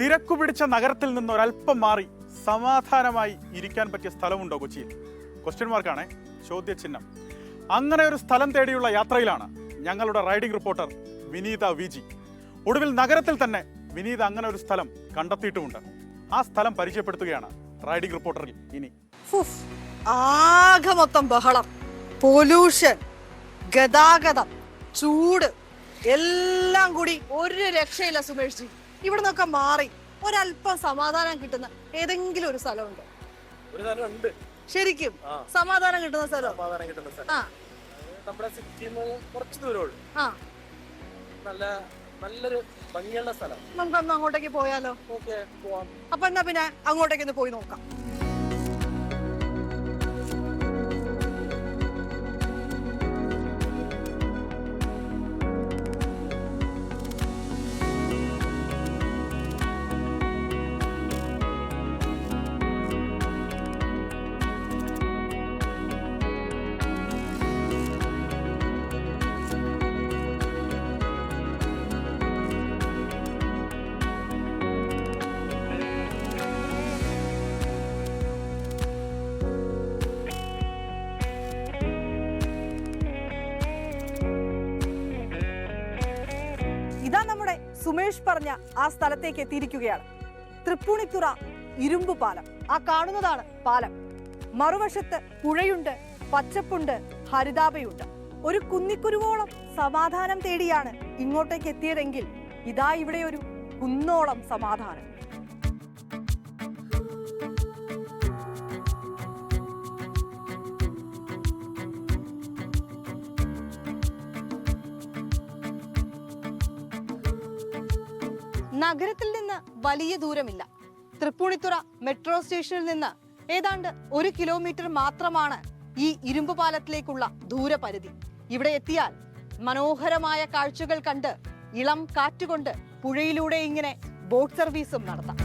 തിരക്കു പിടിച്ച നഗരത്തിൽ നിന്ന് ഒരല്പം മാറി സമാധാനമായി ഇരിക്കാൻ പറ്റിയ സ്ഥലമുണ്ടോ കൊച്ചിയിൽ? ക്വസ്റ്റ്യൻ മാർക്കാണ് ചോദ്യചിഹ്നം. അങ്ങനെ ഒരു സ്ഥലം തേടിയുള്ള യാത്രയിലാണ് ഞങ്ങളുടെ റൈഡിംഗ് റിപ്പോർട്ടർ വിനീത വിജി. ഒടുവിൽ നഗരത്തിൽ തന്നെ വിനീത അങ്ങനെ ഒരു സ്ഥലം കണ്ടെത്തിയിട്ടുമുണ്ട്. ആ സ്ഥലം പരിചയപ്പെടുത്തുകയാണ് റൈഡിംഗ് റിപ്പോർട്ടറിൽ ഇനി. ആകെ മൊത്തം ബഹളം, പൊല്യൂഷൻ, ഗതാഗതം, ചൂട് എല്ലാം കൂടി ഒരു രക്ഷയില്ല സുമേഷ് ജി. ഇവിടെ നിന്നൊക്കെ മാറി ഒരല്പം സമാധാനം കിട്ടുന്ന ഏതെങ്കിലും ഒരു സ്ഥലമുണ്ടോ? ശരിക്കും സമാധാനം കിട്ടുന്ന സ്ഥലം നമ്മുടെ സിറ്റിന്ന് കുറച്ച് ദൂരമുള്ളൂ. നല്ലൊരു ഭംഗിയുള്ള സ്ഥലം. നമുക്കൊന്ന് അങ്ങോട്ടേക്ക് പോയാലോ? പോവാം. അപ്പൊ എന്നാ പിന്നെ അങ്ങോട്ടേക്ക് ഒന്ന് പോയി നോക്കാം. ഇതാ നമ്മുടെ സുമേഷ് പറഞ്ഞ ആ സ്ഥലത്തേക്ക് എത്തിയിരിക്കുകയാണ്. തൃപ്പൂണിത്തുറ ഇരുമ്പ് പാലം. ആ കാണുന്നതാണ് പാലം. മറുവശത്ത് പുഴയുണ്ട്, പച്ചപ്പുണ്ട്, ഹരിതാപയുണ്ട്. ഒരു കുന്നിക്കുരുവോളം സമാധാനം തേടിയാണ് ഇങ്ങോട്ടേക്ക് എത്തിയതെങ്കിൽ ഇതാ ഇവിടെ ഒരു കുന്നോളം സമാധാനം. നഗരത്തിൽ നിന്ന് വലിയ ദൂരമില്ല. തൃപ്പൂണിത്തുറ മെട്രോ സ്റ്റേഷനിൽ നിന്ന് ഏതാണ്ട് 1 കിലോമീറ്റർ മാത്രമാണ് ഈ ഇരുമ്പ് പാലത്തിലേക്കുള്ള ദൂരപരിധി. ഇവിടെ എത്തിയാൽ മനോഹരമായ കാഴ്ചകൾ കണ്ട് ഇളം കാറ്റുകൊണ്ട് പുഴയിലൂടെ ഇങ്ങനെ ബോട്ട് സർവീസും നടത്താം.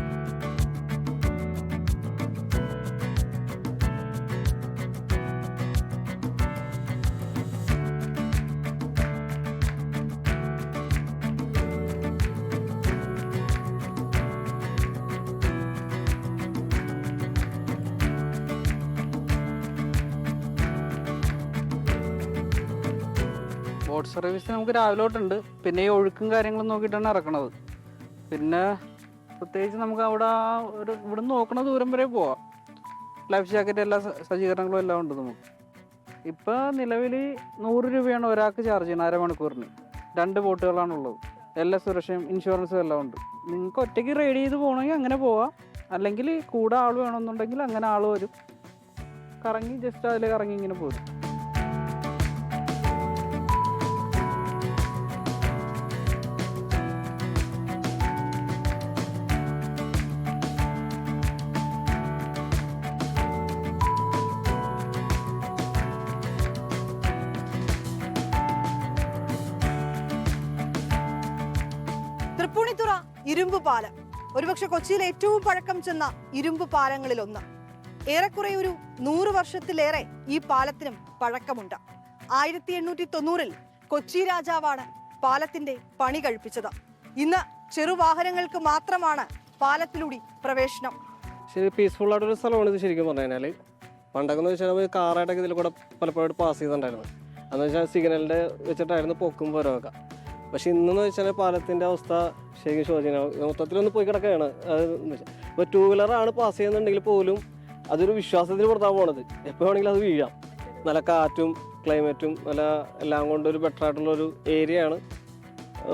ബോട്ട് സർവീസ് നമുക്ക് രാവിലെ തൊട്ടുണ്ട്. പിന്നെ ഈ ഒഴുക്കും കാര്യങ്ങളും നോക്കിയിട്ടാണ് ഇറക്കണത്. പിന്നെ പ്രത്യേകിച്ച് നമുക്ക് അവിടെ ഇവിടെ നോക്കണ ദൂരം വരെ പോവാം. ലൈഫ് ജാക്കറ്റ് എല്ലാ സജ്ജീകരണങ്ങളും എല്ലാം ഉണ്ട് നമുക്ക്. ഇപ്പോൾ നിലവിൽ 100 രൂപയാണ് ഒരാൾക്ക് ചാർജ് ചെയ്യുന്നത് അരമണിക്കൂറിന്. 2 ബോട്ടുകളാണുള്ളത്. എല്ലാ സുരക്ഷയും ഇൻഷുറൻസും എല്ലാം ഉണ്ട്. നിങ്ങൾക്ക് ഒറ്റയ്ക്ക് റൈഡ് ചെയ്ത് പോകണമെങ്കിൽ അങ്ങനെ പോവാം. അല്ലെങ്കിൽ കൂടെ ആൾ വേണമെന്നുണ്ടെങ്കിൽ അങ്ങനെ ആൾ വരും. കറങ്ങി ജസ്റ്റ് അതിൽ കറങ്ങി ഇങ്ങനെ പോരും. തൃപ്പൂണിത്തുറ ഇരുമ്പ് പാലം ഒരുപക്ഷെ കൊച്ചിയിലെ ഏറ്റവും പഴക്കം ചെന്ന ഇരുമ്പ് പാലങ്ങളിൽ ഒന്ന്. ഏറെക്കുറെ ഒരു 100 വർഷത്തിലേറെ ഈ പാലത്തിനും പഴക്കമുണ്ട്. 1890-ൽ കൊച്ചി രാജാവാണ് പാലത്തിന്റെ പണി കഴിപ്പിച്ചത്. ഇന്ന് ചെറുവാഹനങ്ങൾക്ക് മാത്രമാണ് പാലത്തിലൂടെ പ്രവേശനം. ശരി, പീസ്ഫുൾ ആയിട്ടൊരു സ്ഥലമാണ് ഇത്. ശരിക്കും പറഞ്ഞു കഴിഞ്ഞാൽ പണ്ടൊക്കെ വെച്ചാൽ കാറായിട്ടൊക്കെ ഇതിൽ കൂടെ പലപ്പോഴും പാസ് ചെയ്തിട്ടുണ്ടായിരുന്നു. അന്ന് വെച്ചാൽ സിഗ്നലിൻ്റെ വെച്ചിട്ടായിരുന്നു പൊക്കും പോരൊക്കെ. പക്ഷെ ഇന്നെന്ന് വെച്ചാൽ പാലത്തിൻ്റെ അവസ്ഥ ശരിക്കും ശോചനീയം. മൊത്തത്തിലൊന്ന് പോയി കിടക്കുകയാണ്. ഇപ്പോൾ 2 വീലറാണ് പാസ് ചെയ്യുന്നുണ്ടെങ്കിൽ പോലും അതൊരു വിശ്വാസത്തിൽ പുറത്താണ് പോണത്. എപ്പോൾ വേണമെങ്കിലും അത് വീഴാം. നല്ല കാറ്റും ക്ലൈമറ്റും നല്ല എല്ലാം കൊണ്ടൊരു ബെറ്റർ ആയിട്ടുള്ളൊരു ഏരിയയാണ്.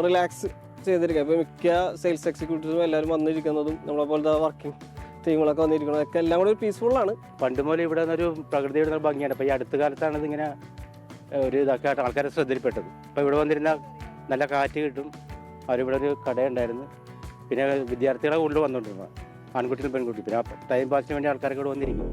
റിലാക്സ് ചെയ്തിരിക്കുക. ഇപ്പോൾ മിക്ക സെയിൽസ് എക്സിക്യൂട്ടീവ്സും എല്ലാവരും വന്നിരിക്കുന്നതും നമ്മളെ പോലത്തെ വർക്കിംഗ് ടീമുകളൊക്കെ വന്നിരിക്കുന്നതൊക്കെ എല്ലാം കൂടെ പീസ്ഫുള്ളാണ്. പണ്ട് മുതൽ ഇവിടെ നിന്നൊരു പ്രകൃതിയുടെ ഭംഗിയാണ്. ഇപ്പോൾ ഈ അടുത്ത കാലത്താണ് ഇതിങ്ങനെ ഒരു ഇതൊക്കെ ആയിട്ട് ആൾക്കാരെ ശ്രദ്ധയിൽപ്പെട്ടത്. ഇപ്പോൾ ഇവിടെ വന്നിരുന്ന നല്ല കാറ്റ് കിട്ടും. അവരിവിടെ ഒരു കടയുണ്ടായിരുന്നു. പിന്നെ വിദ്യാർത്ഥികളെ കൂടുതൽ വന്നുകൊണ്ടിരുന്നത്, ആൺകുട്ടികളും പെൺകുട്ടി. പിന്നെ ടൈം പാസിന് വേണ്ടി ആൾക്കാരൊക്കെ ഇവിടെ വന്നിരിക്കും.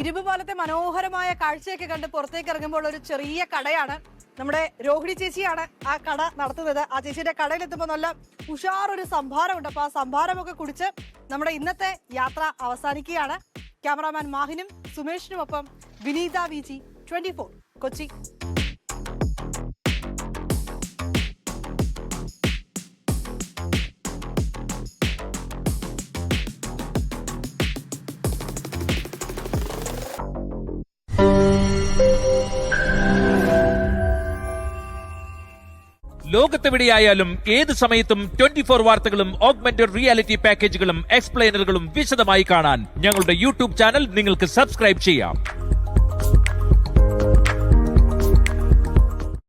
ഇരുമ്പ് പാലത്തെ മനോഹരമായ കാഴ്ചയൊക്കെ കണ്ട് പുറത്തേക്ക് ഇറങ്ങുമ്പോൾ ഒരു ചെറിയ കടയാണ്. നമ്മുടെ രോഹിണി ചേച്ചിയാണ് ആ കട നടത്തുന്നത്. ആ ചേച്ചിയുടെ കടയിലെത്തുമ്പോൾ നല്ല ഉഷാറൊരു സംഭാരമുണ്ട്. അപ്പൊ ആ സംഭാരമൊക്കെ കുടിച്ച് നമ്മുടെ ഇന്നത്തെ യാത്ര അവസാനിക്കുകയാണ്. ക്യാമറാമാൻ മാഹിനും സുമേഷിനുമൊപ്പം വിനീത VG 24 കൊച്ചി. ലോകത്തെവിടെയായാലും ഏത് സമയത്തും 24 വാർത്തകളും ഓഗ്മെന്റഡ് റിയാലിറ്റി പാക്കേജുകളും എക്സ്പ്ലെയിനറുകളും വിശദമായി കാണാൻ ഞങ്ങളുടെ യൂട്യൂബ് ചാനൽ നിങ്ങൾക്ക് സബ്സ്ക്രൈബ് ചെയ്യാം.